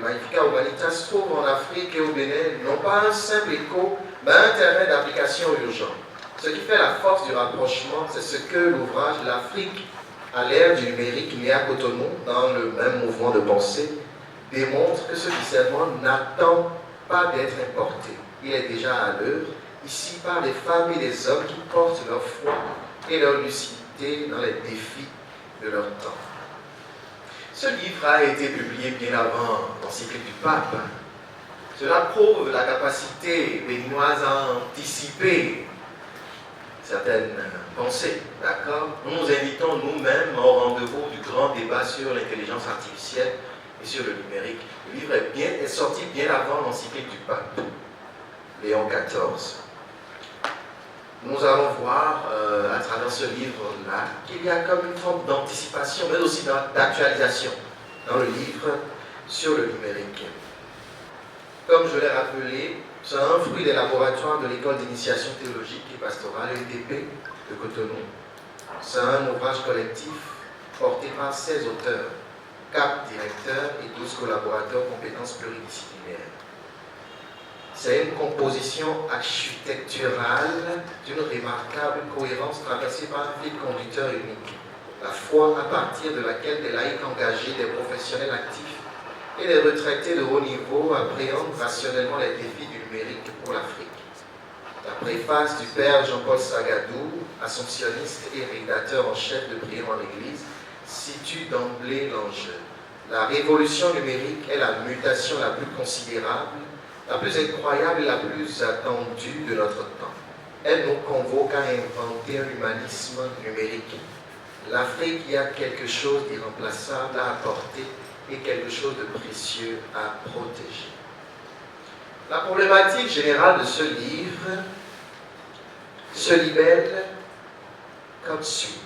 Magnificat Humanitas trouve en Afrique et au Bénin non pas un simple écho, mais un terrain d'application urgent. Ce qui fait la force du rapprochement, c'est ce que l'ouvrage L'Afrique à l'ère du numérique né à Cotonou, dans le même mouvement de pensée, démontre que ce discernement n'attend pas d'être importé. Il est déjà à l'œuvre, ici par des femmes et des hommes qui portent leur foi et leur lucidité dans les défis de leur temps. Ce livre a été publié bien avant l'encyclique du pape. Cela prouve la capacité béninoise à anticiper certaines pensées, d'accord? Nous nous invitons nous-mêmes au rendez-vous du grand débat sur l'intelligence artificielle et sur le numérique. Le livre est sorti bien avant l'encyclique du pape, Léon XIV. Nous allons voir à travers ce livre-là qu'il y a comme une forme d'anticipation, mais aussi d'actualisation dans le livre sur le numérique. Comme je l'ai rappelé, c'est un fruit des laboratoires de l'école d'initiation théologique et pastorale ETP de Cotonou. C'est un ouvrage collectif porté par 16 auteurs, 4 directeurs et 12 collaborateurs compétences pluridisciplinaires. C'est une composition architecturale d'une remarquable cohérence traversée par un fil conducteur unique. La foi à partir de laquelle des laïcs engagés, des professionnels actifs et des retraités de haut niveau appréhendent rationnellement les défis du numérique pour l'Afrique. La préface du père Jean-Paul Sagadou, assomptionniste et rédacteur en chef de Prière en l'Église, situe d'emblée l'enjeu. La révolution numérique est la mutation la plus considérable, la plus incroyable et la plus attendue de notre temps. Elle nous convoque à inventer un humanisme numérique. L'Afrique y a quelque chose d'irremplaçable à apporter et quelque chose de précieux à protéger. La problématique générale de ce livre se libelle comme suit.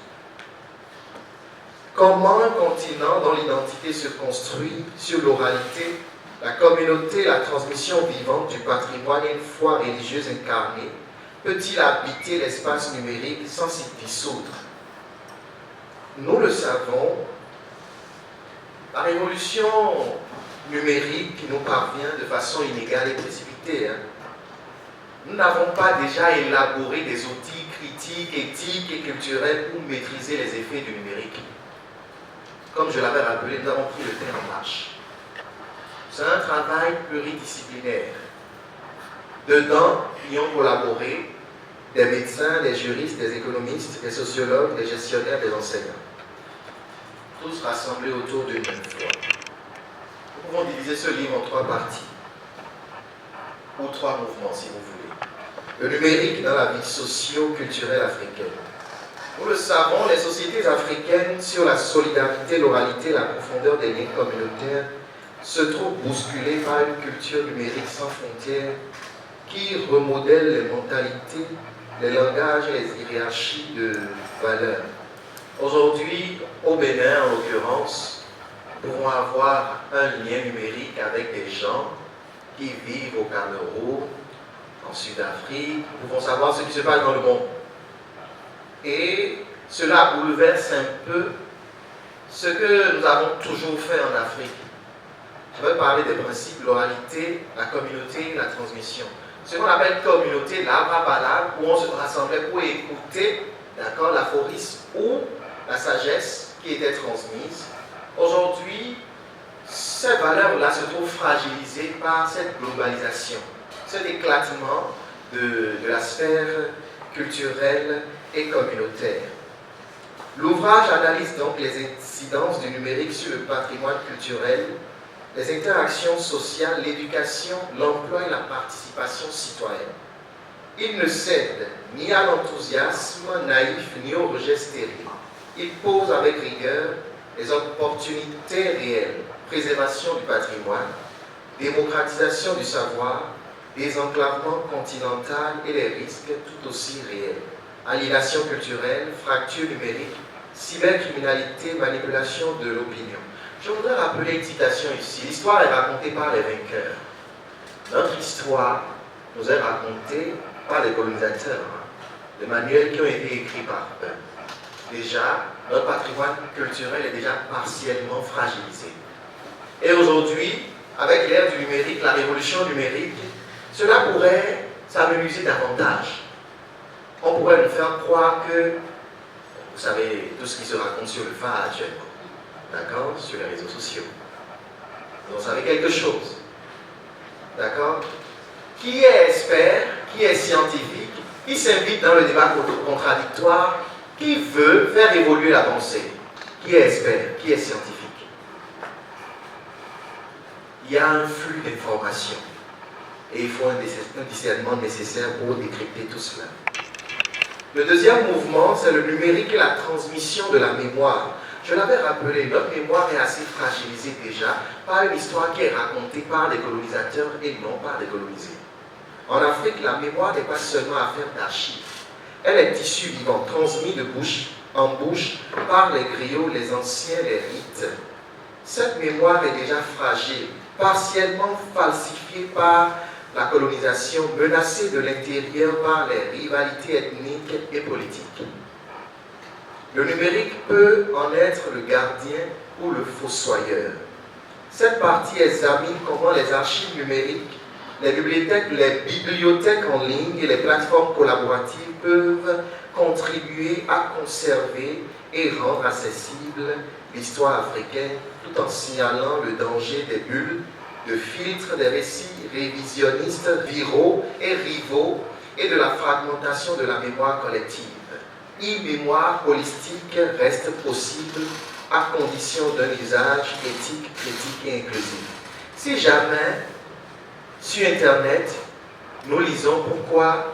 Comment un continent dont l'identité se construit sur l'oralité, la communauté, la transmission vivante du patrimoine et une foi religieuse incarnée peut-il habiter l'espace numérique sans s'y dissoudre? Nous le savons, la révolution numérique nous parvient de façon inégale et précipitée. Nous n'avons pas déjà élaboré des outils critiques, éthiques et culturels pour maîtriser les effets du numérique. Comme je l'avais rappelé, nous avons pris le terrain en marche. C'est un travail pluridisciplinaire. Dedans, y ont collaboré des médecins, des juristes, des économistes, des sociologues, des gestionnaires, des enseignants. Tous rassemblés autour d'une même foi. Nous pouvons diviser ce livre en 3 parties, ou 3 mouvements si vous voulez. Le numérique dans la vie socio-culturelle africaine. Nous le savons, les sociétés africaines, sur la solidarité, l'oralité, la profondeur des liens communautaires, se trouvent bousculées par une culture numérique sans frontières qui remodèle les mentalités, les langages et les hiérarchies de valeurs. Aujourd'hui, au Bénin en l'occurrence, nous pouvons avoir un lien numérique avec des gens qui vivent au Cameroun, en Sud-Afrique. Nous pouvons savoir ce qui se passe dans le monde. Et cela bouleverse un peu ce que nous avons toujours fait en Afrique. Je vais parler des principes, l'oralité, la communauté, la transmission. Ce qu'on appelle communauté, l'arbre à palabre, où on se rassemblait pour écouter, d'accord, l'aphorisme ou la sagesse qui était transmise. Aujourd'hui, ces valeurs-là se trouvent fragilisées par cette globalisation, cet éclatement de la sphère culturelle et communautaire. L'ouvrage analyse donc les incidences du numérique sur le patrimoine culturel, les interactions sociales, l'éducation, l'emploi et la participation citoyenne. Il ne cède ni à l'enthousiasme naïf ni au rejet stérile. Il pose avec rigueur les opportunités réelles, préservation du patrimoine, démocratisation du savoir, désenclavement continental et les risques tout aussi réels. Aliénation culturelle, fracture numérique, cybercriminalité, manipulation de l'opinion. Je voudrais rappeler une citation ici. L'histoire est racontée par les vainqueurs. Notre histoire nous est racontée par les colonisateurs, des manuels qui ont été écrits par eux. Déjà, notre patrimoine culturel est déjà partiellement fragilisé. Et aujourd'hui, avec l'ère du numérique, la révolution numérique, cela pourrait s'amenuiser davantage. On pourrait nous faire croire que, vous savez, tout ce qui se raconte sur le phare actuellement, d'accord, sur les réseaux sociaux. Vous en savez quelque chose, d'accord? Qui est expert, qui est scientifique, qui s'invite dans le débat contradictoire, qui veut faire évoluer la pensée? Qui est expert, qui est scientifique? Il y a un flux d'informations et il faut un discernement nécessaire pour décrypter tout cela. Le deuxième mouvement, c'est le numérique et la transmission de la mémoire. Je l'avais rappelé, notre mémoire est assez fragilisée déjà par une histoire qui est racontée par des colonisateurs et non par des colonisés. En Afrique, la mémoire n'est pas seulement affaire d'archives. Elle est tissu vivant, transmis de bouche en bouche par les griots, les anciens, les rites. Cette mémoire est déjà fragile, partiellement falsifiée par la colonisation, menacée de l'intérieur par les rivalités ethniques et politiques. Le numérique peut en être le gardien ou le fossoyeur. Cette partie examine comment les archives numériques, les bibliothèques en ligne et les plateformes collaboratives peuvent contribuer à conserver et rendre accessible l'histoire africaine tout en signalant le danger des bulles, de filtres, des récits révisionnistes viraux et rivaux et de la fragmentation de la mémoire collective. Une mémoire holistique reste possible à condition d'un usage éthique, critique et inclusif. Si jamais, sur Internet, nous lisons pourquoi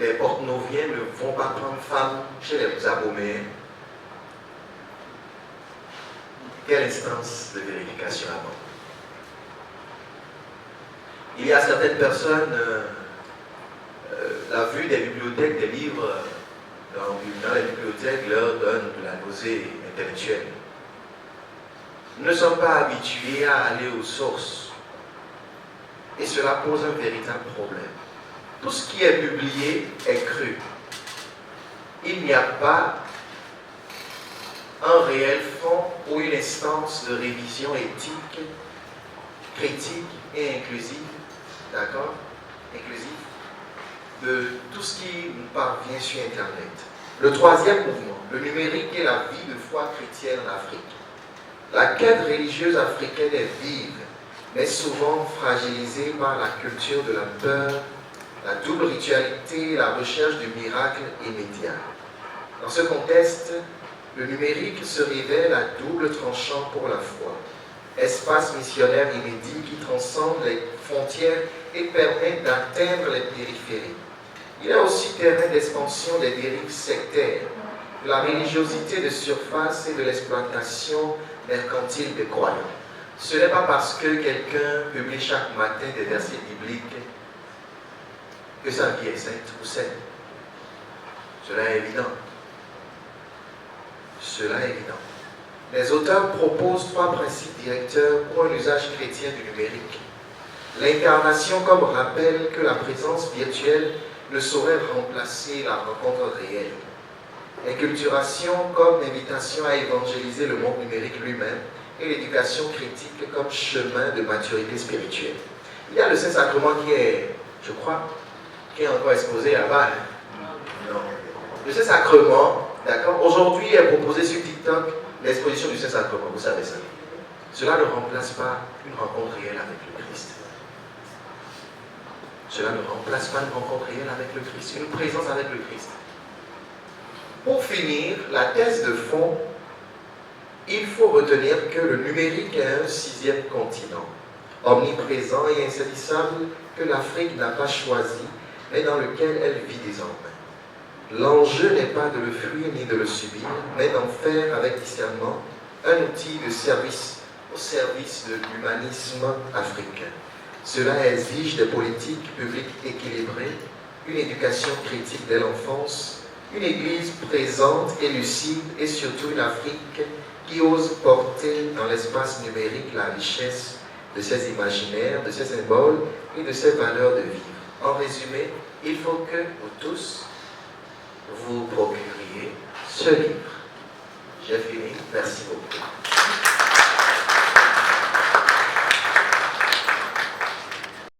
les porte-noviens ne vont pas prendre femme chez les Aboméens, quelle instance de vérification avant? Il y a certaines personnes, la vue des bibliothèques, des livres dans les bibliothèques leur donne de la nausée intellectuelle. Nous ne sommes pas habitués à aller aux sources et cela pose un véritable problème. Tout ce qui est publié est cru. Il n'y a pas un réel fond ou une instance de révision éthique, critique et inclusive, d'accord? Inclusif de tout ce qui nous parvient sur Internet. Le troisième mouvement, le numérique et la vie de foi chrétienne en Afrique. La quête religieuse africaine est vive, mais souvent fragilisée par la culture de la peur, la double ritualité et la recherche du miracle immédiat. Dans ce contexte, le numérique se révèle à double tranchant pour la foi. Espace missionnaire inédit qui transcende les frontières et permet d'atteindre les périphéries. Il y a aussi terrain d'expansion des dérives sectaires, de la religiosité de surface et de l'exploitation mercantile des croyants. Ce n'est pas parce que quelqu'un publie chaque matin des versets bibliques que sa vie est sainte ou saine. Cela est évident. Cela est évident. Les auteurs proposent trois principes directeurs pour un usage chrétien du numérique. L'incarnation comme rappel que la présence virtuelle ne saurait remplacer la rencontre réelle. L'inculturation comme invitation à évangéliser le monde numérique lui-même et l'éducation critique comme chemin de maturité spirituelle. Il y a le Saint-Sacrement qui est, je crois, qui est encore exposé là-bas. Non. Le Saint-Sacrement, d'accord, aujourd'hui est proposé sur TikTok l'exposition du Saint-Sacrement, vous savez ça. Cela ne remplace pas une rencontre réelle avec le Christ. Cela ne remplace pas une rencontre réelle avec le Christ, une présence avec le Christ. Pour finir, la thèse de fond, il faut retenir que le numérique est un sixième continent, omniprésent et insaisissable que l'Afrique n'a pas choisi, mais dans lequel elle vit désormais. L'enjeu n'est pas de le fuir ni de le subir, mais d'en faire avec discernement un outil de service au service de l'humanisme africain. Cela exige des politiques publiques équilibrées, une éducation critique dès l'enfance, une Église présente et lucide et surtout une Afrique qui ose porter dans l'espace numérique la richesse de ses imaginaires, de ses symboles et de ses valeurs de vivre. En résumé, il faut que vous tous vous procuriez ce livre. J'ai fini. Merci beaucoup.